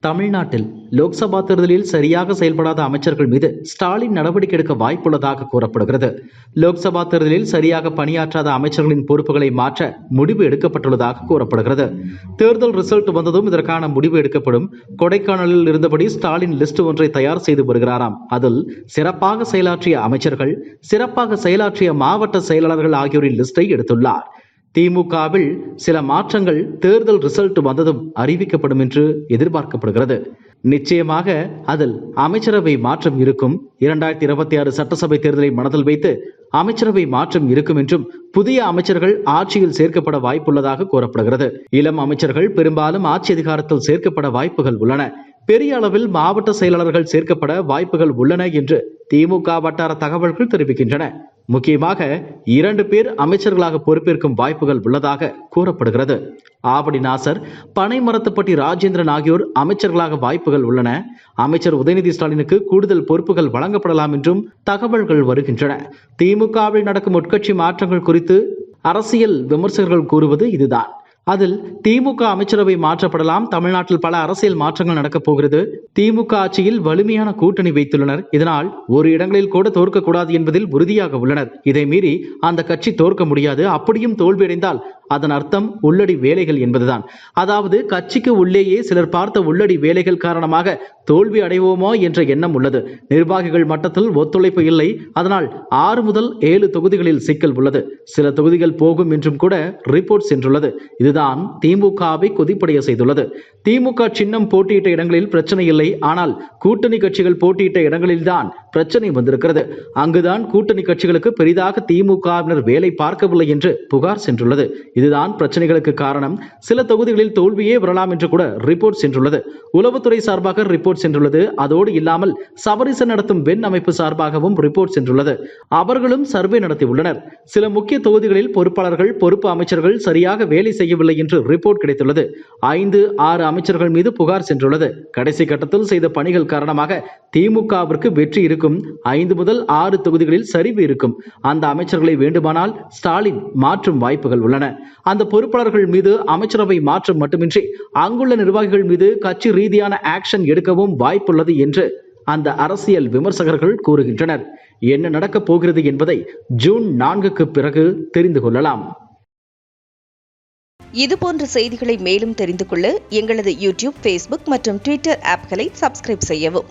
தமிழ்நாட்டில் லோக்சபா தேர்தலில் சரியாக செயல்படாத அமைச்சர்கள் மீது ஸ்டாலின் நடவடிக்கை எடுக்க வாய்ப்புள்ளதாக கூறப்படுகிறது. லோக்சபா தேர்தலில் சரியாக பணியாற்றாத அமைச்சர்களின் பொறுப்புகளை மாற்ற முடிவு எடுக்கப்பட்டுள்ளதாக கூறப்படுகிறது. தேர்தல் ரிசல்ட் வந்ததும் இதற்கான முடிவு எடுக்கப்படும். கொடைக்கானலில் இருந்தபடி ஸ்டாலின் லிஸ்ட் ஒன்றை தயார் செய்து வருகிறாராம். அதில் சிறப்பாக செயலாற்றிய அமைச்சர்கள், சிறப்பாக செயலாற்றிய மாவட்ட செயலாளர்கள் ஆகியோரின் லிஸ்டை எடுத்துள்ளார். திமுகவில் சில மாற்றங்கள் தேர்தல் ரிசல்ட் வந்ததும் அறிவிக்கப்படும் என்று எதிர்பார்க்கப்படுகிறது. நிச்சயமாக அதில் அமைச்சரவை மாற்றம் இருக்கும். 2026 சட்டசபை தேர்தலை மனதில் வைத்து அமைச்சரவை மாற்றம் இருக்கும் என்றும் புதிய அமைச்சர்கள் ஆட்சியில் சேர்க்கப்பட வாய்ப்புள்ளதாக கூறப்படுகிறது. இளம் அமைச்சர்கள் பெரும்பாலும் ஆட்சி அதிகாரத்தில் சேர்க்கப்பட வாய்ப்புகள் உள்ளன. பெரிய அளவில் மாவட்ட செயலாளர்கள் சேர்க்கப்பட வாய்ப்புகள் உள்ளன என்று திமுக வட்டார தகவல்கள் தெரிவிக்கின்றன. முக்கியமாக 2 பேர் அமைச்சர்களாக பொறுப்பேற்கும் வாய்ப்புகள் உள்ளதாக கூறப்படுகிறது. ஆவடி நாசர், பனைமரத்துப்பட்டி ராஜேந்திரன் ஆகியோர் அமைச்சர்களாக வாய்ப்புகள் உள்ளன. அமைச்சர் உதயநிதி ஸ்டாலினுக்கு கூடுதல் பொறுப்புகள் வழங்கப்படலாம் என்றும் தகவல்கள் வருகின்றன. திமுகவில் நடக்கும் உட்கட்சி மாற்றங்கள் குறித்து அரசியல் விமர்சகர்கள் கூறுவது இதுதான். அதில் திமுக அமைச்சரவை மாற்றப்படலாம். தமிழ்நாட்டில் பல அரசியல் மாற்றங்கள் நடக்கப் போகிறது. திமுக ஆட்சியில் வலிமையான கூட்டணி வைத்துள்ளனர். இதனால் ஒரு இடங்களில் கூட தோற்கக்கூடாது என்பதில் உறுதியாக உள்ளனர். இதை மீறி அந்த கட்சி தோற்க முடியாது. அப்படியும் தோல்வியடைந்தால் அதன் அர்த்தம் உள்ளடி வேலைகள் என்பதுதான். அதாவது கட்சிக்கு உள்ளேயே சிலர் பார்த்த உள்ளடி வேலைகள் காரணமாக தோல்வி அடைவோமோ என்ற எண்ணம் உள்ளது. நிர்வாகிகள் மட்டத்தில் ஒத்துழைப்பு இல்லை. அதனால் 6 முதல் 7 தொகுதிகளில் சிக்கல் உள்ளது. சில தொகுதிகள் போகும் என்றும் கூட ரிப்போர்ட் சென்றுள்ளது. இதுதான் திமுகவை கொதிப்படைய செய்துள்ளது. திமுக சின்னம் போட்டியிட்ட இடங்களில் பிரச்சனை இல்லை. ஆனால் கூட்டணி கட்சிகள் போட்டியிட்ட இடங்களில்தான் பிரச்சனை வந்திருக்கிறது. அங்குதான் கூட்டணி கட்சிகளுக்கு பெரிதாக திமுகவினர் வேலை பார்க்கவில்லை என்று புகார் சென்றுள்ளது. இதுதான் பிரச்சனைகளுக்கு காரணம். சில தொகுதிகளில் தோல்வியே வரலாம் என்று கூட ரிப்போர்ட் சென்றுள்ளது. உளவுத்துறை சார்பாக ரிப்போர்ட் சென்றுள்ளது. அதோடு இல்லாமல் சபரிசன் நடத்தும் வெண் அமைப்பு சார்பாகவும் ரிப்போர்ட் சென்றுள்ளது. அவர்களும் சர்வே நடத்தியுள்ளனர். சில முக்கிய தொகுதிகளில் பொறுப்பாளர்கள், பொறுப்பு அமைச்சர்கள் சரியாக வேலை செய்யவில்லை என்று ரிப்போர்ட் கிடைத்துள்ளது. 5-6 அமைச்சர்கள் மீது புகார் சென்றுள்ளது. கடைசி கட்டத்தில் செய்த பணிகள் காரணமாக திமுகவிற்கு வெற்றி இருக்கும். 5 முதல் 6 தொகுதிகளில் சரிவு இருக்கும். அந்த அமைச்சர்களை வேண்டுமானால் ஸ்டாலின் மாற்றும் வாய்ப்புகள் உள்ளன. அந்த பொறுப்பாளர்கள் மீது அமைச்சரவை மாற்றம் மட்டுமின்றி அங்குள்ள நிர்வாகிகள் மீது கட்சி ரீதியான ஆக்ஷன் எடுக்கவும் வாய்ப்புள்ளது என்று அந்த அரசியல் விமர்சகர்கள் கூறுகின்றனர். என்ன நடக்கப் போகிறது என்பதை ஜூன் 4க்கு பிறகு தெரிந்து கொள்ளலாம். இதுபோன்ற செய்திகளை மேலும் தெரிந்து கொள்ள எங்களது யூடியூப், Facebook மற்றும் Twitter ஆப்களை சப்ஸ்கிரைப் செய்யவும்.